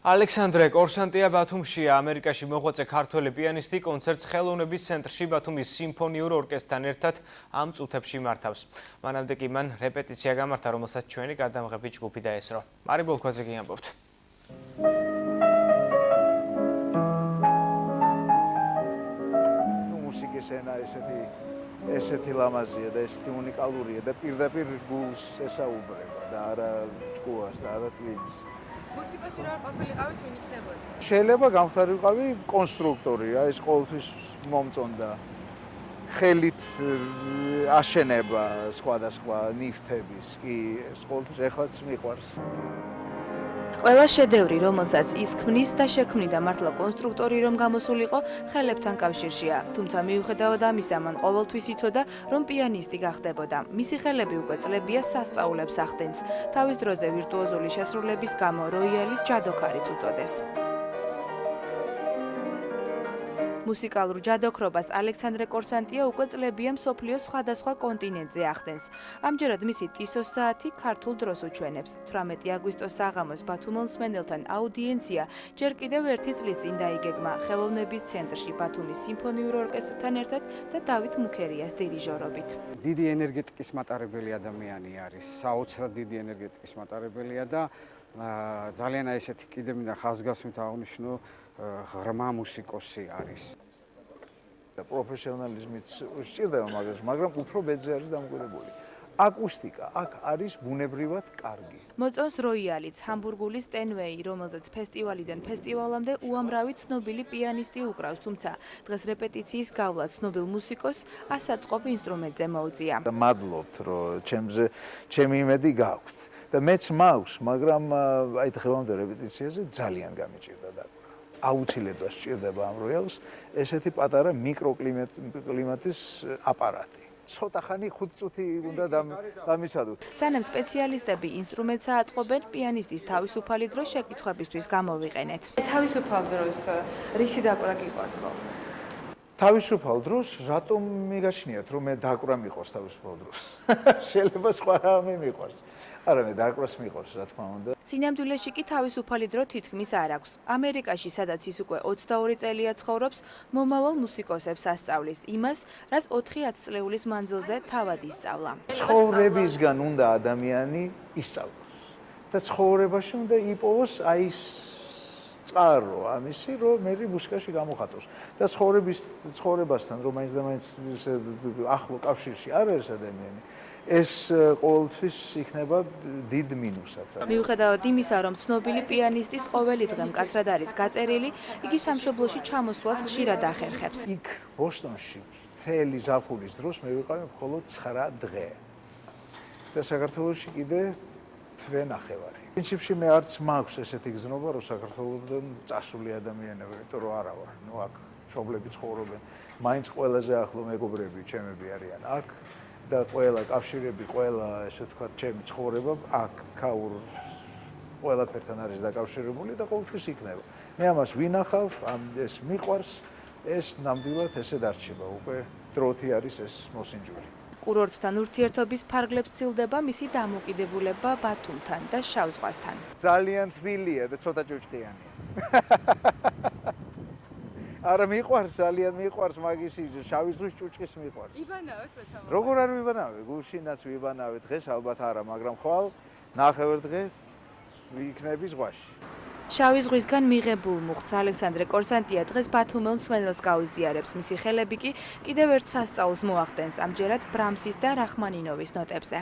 ალექსანდრე კორსანტია ბათუმშია. ამერიკაში მოღვაწე ქართველი პიანისტი კონცერტს ხელოვნების ცენტრში ბათუმის სიმფონიურ ორკესტრთან ერთად ამ წუთებში მართავს. მანამდე კი მან რეპეტიცია გამართა, რომელსაც ჩვენი გადამღები ჯგუფი დაესწრო. მარი ბოლქვაძე კი ამბობთ. მუსიკის ენა ესეთი ლამაზია და ესეთი უნიკალურია და პირდაპირ გულს ესაუბრება და არა ჭკუას და არა ტვინს. მუსიკოსი რა ყოფილიყავით, ვინ იქნებოდა? შეიძლება გამხდარიყავი კონსტრუქტორია, ეს ყოველთვის მომწონდა. ხელით აშენება სხვადასხვა ნივთების, კი ეს ყოველთვის ეხლაც მიყვარს. ყველა შედევრი, რომელსაც ის ქმნის და შექმნიდა მართლა კონსტრუქტორი რომ გამოსულიყო, ხელებთან კავშირშია. თუმცა მიუხედავად ამისა, მან ყოველთვის იცოდა, რომ პიანისტი გახდებოდა. მისი ხელები უკვე წლებია სასწაულებს ახდენს. თავის დროზე ვირტუოზული შესრულების გამო როიალის ჯადოქარიც უწოდეს. მუსიკალურ ჯადოქრობას ალექსანდრე კორსანტია უკვე წლებია მსოფლიოს სხვადასხვა კონტინენტზე ახდენს. ამჯერად მისი ტისოს საათი ქართულ დროს უჩვენებს. 18 აგვისტოს საღამოს ბათუმელ მსმენელთან აუდიენცია ჯერ კიდევ ერთი წლის წინ დაიგეგმა ხელოვნების ცენტრში ბათუმის სიმფონიურ ორკესტრთან ერთად და დავით მუქერიას დირიჟორობით. დიდი ენერგეტიკის მატარებელი ადამიანი არის, საოცრად დიდი ენერგეტიკის მატარებელია და ძალიან ესეთი კიდე მინდა ხაზგასმით აღნიშნო ღრმა მუსიკოსი არის. პროფესიონალიზმიც სჭირდება მაგას, მაგრამ უფრო ბედზე არის დამკვირვებული. აკუსტიკა აქ არის ბუნებრივად კარგი. მოწონს როიალიც, ჰამბურგული სტენვეი, რომელზეც ფესტივალიდან ფესტივალამდე უამრავი ცნობილი პიანისტი უკრავს, თუმცა დღეს რეპეტიციის გავლა ცნობილ მუსიკოსს ასაწყობ ინსტრუმენტზე მოუწია. მადლობთ, რომ ჩემი იმედი გაქვთ და მეც მაქვს, მაგრამ აი დღევანდელ რეპეტიციაზე ძალიან გამიჭირდა და აუცილებლად სჭირდება ამ როიალს ესეთი პატარა მიკროკლიმატის აპარატი. ცოტა ხანი 5 წუთი უნდა დამისადოთ. სანამ სპეციალისტები ინსტრუმენტს აწყობენ, პიანისტის თავისუფალი დრო შეკითხვებისთვის გამოვიყენეთ. თავისუფალ დროს რისი დაკვრა გიყვართ ხოლმე? თავისუფალ დროს რატომ მიგაჩნიათ, რომ მე დაკვრა მიყვარს თავისუფალ დროს? შეიძლება სხვა რამე მიყვარს. არა, მე დაკვრას მიყვარს, რა თქმა უნდა. სინამდვილეში კი თავისუფალი დრო თითქმის არ აქვს. ამერიკაში, სადაც ის უკვე 22 წელია ცხოვრობს, მომავალ მუსიკოსებს ასწავლის იმას, რაც 4-10 წლეულის მანძილზე თავად ისწავლა. ცხოვრებისგან უნდა ადამიანი ისწავლოს და ცხოვრებაში უნდა იპოვოს აი ეს წყარო ამისი, რომ მე მუსიკაში გამოხატოს და ცხოვრებასთან რომ მაინც და მაინც ახლო კავშირში არ არის ადამიანი, ეს ყოველთვის იქნება დიდ მინუსად. მიუხედავად იმისა, რომ ცნობილი პიანისტის ყოველი დღე მკაცრად არის გაწერილი, იგი სამშობლოში ჩამოსვლას ხშირად ახერხებს. იქ ბოსტონში მთელი ზაფხულის დროს მე ვიყავი მხოლოდ 9 დღე და საქართველოში კიდე თვე ნახევარი. პრინციპში მე არც მაქვს ესეთი გზნობა, რომ საქართველოსდან წასული ადამიანები, იმიტომ რომ არა ვარ. ნუ აქ მშობლები ცხოვრობენ. მაინც ყველაზე ახლო მეგობრები ჩემები არიან აქ და ყველა კავშირები, ყველა ესე ვთქვათ, ჩემი ცხოვრება აქ ქაურ ყველაფერთან არის დაკავშირებული და ყოველთვის იქნება. მე ამას ვინახავ, ეს მიყვარს, ეს ნამდვილად ესე დარჩება. უკვე დროთი არის ეს მოსინჯული. კურორტთან ურთიერთობის ფარგლებს ცილდება მისი დამოკიდებულება ბათუმთან და შავ ზღვასთან. ძალიან თბილია და ცოტა ჭუჭყიანია. არა მიყვარს, ძალიან მიყვარს მაგისი შავი ზღვის ჭუჭყის მიყვარს. იბანავეთ რა ჩამოვა. როგორ არ ვიბანავე? გუშინაც ვიბანავე, დღეს ალბათ არა, მაგრამ ხვალ ნახევარდღე ვიქნები ზღვაში. შავი ზღვისგან მიღებულ მუხტს ალექსანდრე კორსანტია დღეს ბათუმელ მსმენელს გაუზიარებს. მისი ხელები კი კიდევ ერთ სასწაულს მოახდენს, ამჯერად ბრამსის და რახმანინოვის ნოტებზე.